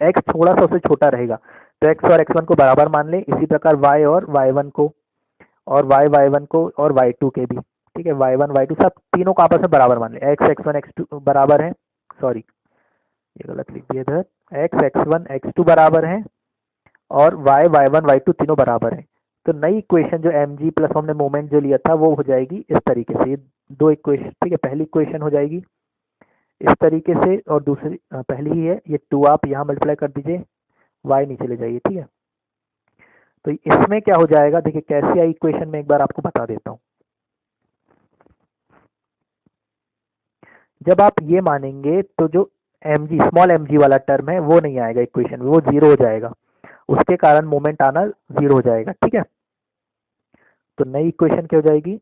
x थोड़ा सा उससे छोटा रहेगा, तो x और x1 को बराबर मान लें। इसी प्रकार y और y1 को, और y1 को, और y2 के भी। ठीक है, y1 y2 सब तीनों को आपस में बराबर मान लें। x x1 x2 बराबर है, सॉरी ये गलत लिख दिया इधर, x x1 x2 बराबर है और y y1 y2 तीनों बराबर है। तो नई इक्वेशन जो mg प्लस हमने मोमेंट जो लिया था वो हो जाएगी इस तरीके से, ये दो इक्वेशन। ठीक है, पहली इक्वेशन हो जाएगी इस तरीके से, और दूसरी पहली ही है, ये 2 आप यहाँ मल्टीप्लाई कर दीजिए, y नीचे ले जाइए। ठीक है, तो इसमें क्या हो जाएगा, देखिए कैसे आई इक्वेशन में एक बार आपको बता देता हूँ। जब आप ये मानेंगे तो जो mg स्मॉल mg वाला टर्म है वो नहीं आएगा इक्वेशन में, वो जीरो हो जाएगा, उसके कारण मोमेंट आना जीरो हो जाएगा। ठीक है, तो नई इक्वेशन क्या हो जाएगी,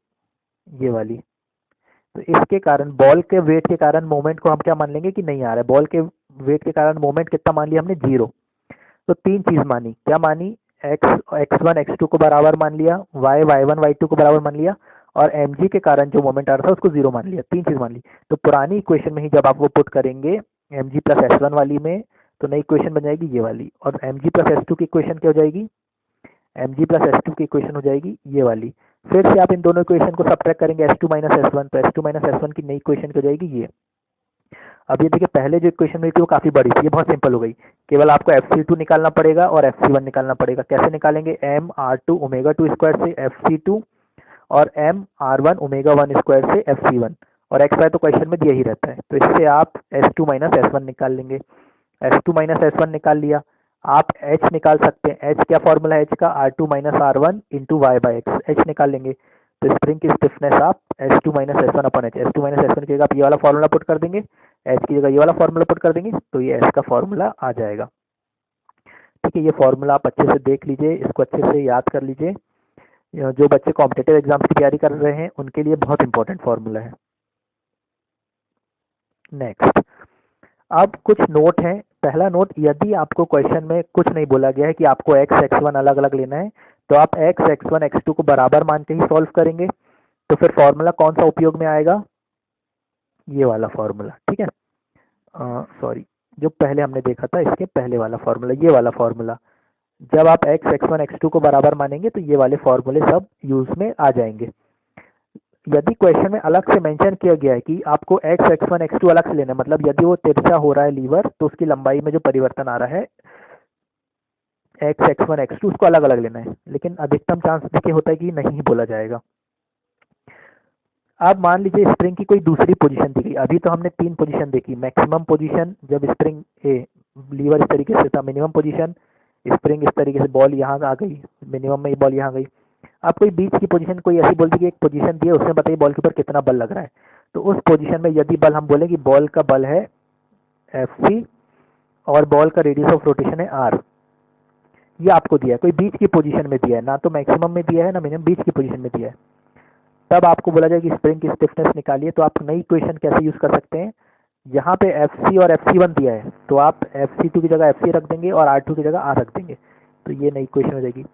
ये वाली। तो इसके कारण बॉल के वेट के कारण मोमेंट को हम क्या मान लेंगे कि नहीं आ रहा है, बॉल के वेट के कारण मोमेंट कितना मान लिया हमने, जीरो। तो तीन चीज मानी, क्या मानी, x1 x2 को बराबर मान लिया, y y1 y2 को बराबर मान लिया, और mg के कारण जो मोमेंट आ रहा था उसको जीरो मान लिया, तीन चीज मान ली। तो पुरानी इक्वेशन में ही जब आप वो पुट करेंगे mg प्लस S1 वाली में, तो नई इक्वेशन बन जाएगी ये वाली, और mg प्लस S2 की इक्वेशन क्या हो जाएगी, mg प्लस S2 की इक्वेशन हो जाएगी ये वाली। फिर से आप इन दोनों इक्वेशन को सब्ट्रैक्ट करेंगे S2 माइनस S1, तो S2 माइनस S1 की नई इक्वेशन हो जाएगी ये। अब ये देखिए पहले जो इक्वेशन मिली थी वो काफी बड़ी थी, ये बहुत सिंपल हो गई, केवल आपको FC2 निकालना पड़ेगा और FC1 निकालना पड़ेगा। कैसे निकालेंगे, M R2 ओमेगा 2 स्क्वायर से FC2 और M R1 ओमेगा 1 स्क्वायर से FC1, और XY तो क्वेश्चन में दिया ही रहता है, तो इससे आप S2 माइनस S1 निकाल लेंगे। S2 माइनस S1 निकाल लिया, आप H निकाल सकते हैं। H क्या फॉर्मूला है H का, R2 minus R1 into Y by X, H निकाल लेंगे। तो स्प्रिंग की स्टिफनेस आप S2 minus S1 upon H, S2 minus S1 की जगह आप ये वाला फॉर्मूला पुट कर देंगे, H की जगह ये वाला फॉर्मूला पुट कर देंगे, तो ये S का फॉर्मूला आ जाएगा। ठीक है, ये फॉर्मूला आप अच्छे से देख लीजिए, इसको अच्छे से याद कर लीजिए। जो बच्चे कॉम्पिटिटिव एग्जाम्स की तैयारी कर रहे हैं उनके लिए बहुत इंपॉर्टेंट फॉर्मूला है। नेक्स्ट, अब कुछ नोट हैं। पहला नोट, यदि आपको क्वेश्चन में कुछ नहीं बोला गया है कि आपको x x1 अलग अलग लेना है, तो आप x x1 x2 को बराबर मान के ही सॉल्व करेंगे। तो फिर फॉर्मूला कौन सा उपयोग में आएगा? ये वाला फॉर्मूला, ठीक है, सॉरी, जो पहले हमने देखा था इसके पहले वाला फॉर्मूला, ये वाला फॉर्मूला। जब आप x x1 x2 को बराबर मानेंगे तो ये वाले फॉर्मूले सब यूज में आ जाएंगे। यदि क्वेश्चन में अलग से मेंशन किया गया है कि आपको x x1 x2 अलग से लेना है, मतलब यदि वो तिरछा हो रहा है लीवर, तो उसकी लंबाई में जो परिवर्तन आ रहा है x x1 x2 उसको अलग अलग लेना है, लेकिन अधिकतम चांस देखिए होता है कि नहीं बोला जाएगा। अब मान लीजिए स्प्रिंग की कोई दूसरी पोजीशन दी गई। अभी तो हमने 3 पोजीशन देखी, मैक्सिमम पोजीशन जब स्प्रिंग लीवर इस तरीके से था, मिनिमम पोजीशन स्प्रिंग इस तरीके से, बॉल यहाँ आ गई, मिनिमम में बॉल यहाँ गई। अब कोई बीच की पोजीशन कोई ऐसी बोल दी कि एक पोजीशन दी है, उसमें बताइए बॉल के ऊपर कितना बल लग रहा है। तो उस पोजीशन में यदि बल हम बोले कि बॉल का बल है Fc और बॉल का रेडियस ऑफ रोटेशन है r, ये आपको दिया है, कोई बीच की पोजीशन में दिया है, ना तो मैक्सिमम में दिया है ना मिनिमम, बीच की पोजीशन में दिया है। तब आपको बोला जाए कि स्प्रिंग की स्टिफनेस निकालिए, तो आप नई इक्वेशन कैसे यूज कर सकते हैं? यहाँ पे Fc और Fc1 दिया है, तो आप Fc2 की जगह Fc रख देंगे और R2 की जगह R रख देंगे, तो ये नई इक्वेशन हो जाएगी।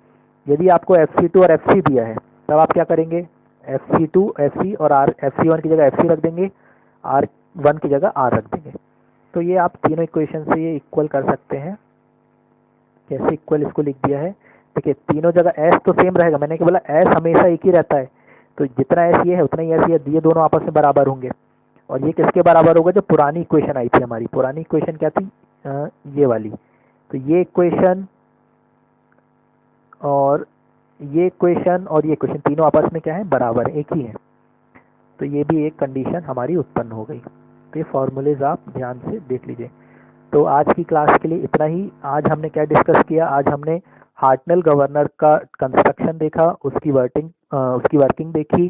यदि आपको Fc2 और Fc दिया है, तब आप क्या करेंगे? Fc2 Fc और Fc1 की जगह Fc रख देंगे, R1 की जगह R रख देंगे। तो ये आप तीनों इक्वेशन से ये इक्वल कर सकते हैं। कैसे इक्वल इसको लिख दिया है? देखिए तीनों जगह S तो सेम रहेगा, मैंने क्या बोला, S हमेशा एक ही रहता है, तो जितना S ये है उतना ही S ये दोनों आपस में बराबर होंगे। और ये किसके बराबर होगा? जो पुरानी इक्वेशन आई थी हमारी, पुरानी इक्वेशन क्या थी? ये वाली। तो ये इक्वेशन और ये इक्वेशन और ये इक्वेशन तीनों आपस में क्या है? बराबर, एक ही है। तो ये भी एक कंडीशन हमारी उत्पन्न हो गई। तो ये फॉर्मूलेज आप ध्यान से देख लीजिए। तो आज की क्लास के लिए इतना ही। आज हमने क्या डिस्कस किया? आज हमने हार्टनेल गवर्नर का कंस्ट्रक्शन देखा, उसकी वर्किंग देखी,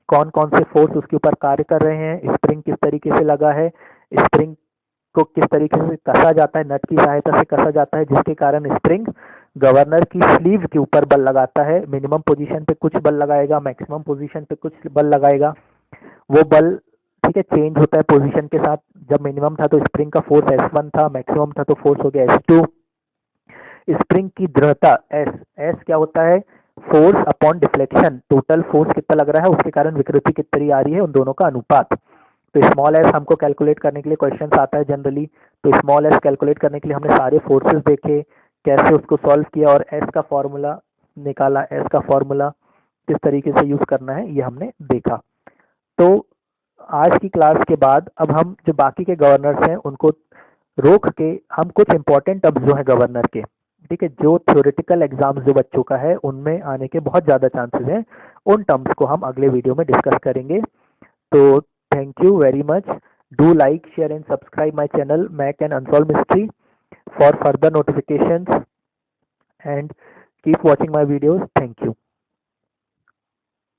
कौन कौन से फोर्स उसके ऊपर कार्य कर रहे हैं, स्प्रिंग किस तरीके से लगा है, स्प्रिंग को किस तरीके से कसा जाता है, नट की सहायता से कसा जाता है, जिसके कारण स्प्रिंग गवर्नर की स्लीव के ऊपर बल लगाता है। मिनिमम पोजीशन पे कुछ बल लगाएगा, मैक्सिमम पोजीशन पे कुछ बल लगाएगा। वो बल, ठीक है, चेंज होता है पोजीशन के साथ। जब मिनिमम था तो स्प्रिंग का फोर्स S1 था, मैक्सिमम था तो फोर्स हो गया S2। स्प्रिंग की दृढ़ता S क्या होता है? Force upon deflection, total force कितना लग रहा है उसके कारण विकृति कितनी आ रही है, उन दोनों का अनुपात। तो स्मॉल s हमको कैलकुलेट करने के लिए क्वेश्चन आता है जनरली, तो स्मॉल s कैलकुलेट करने के लिए हमने सारे फोर्सेस देखे, कैसे उसको सॉल्व किया और s का फॉर्मूला निकाला, s का फॉर्मूला किस तरीके से यूज करना है ये हमने देखा। तो आज की क्लास के बाद अब हम जो बाकी के गवर्नर्स हैं उनको रोक के हम कुछ इंपॉर्टेंट टर्म्स जो है गवर्नर के, ठीक है, जो थ्योरेटिकल एग्जाम्स जो बच्चों का है उनमें आने के बहुत ज़्यादा चांसेस हैं, उन टर्म्स को हम अगले वीडियो में डिस्कस करेंगे। तो thank you very much. Do like, share and subscribe my channel Mac and Unsolved Mystery for further notifications and keep watching my videos. Thank you.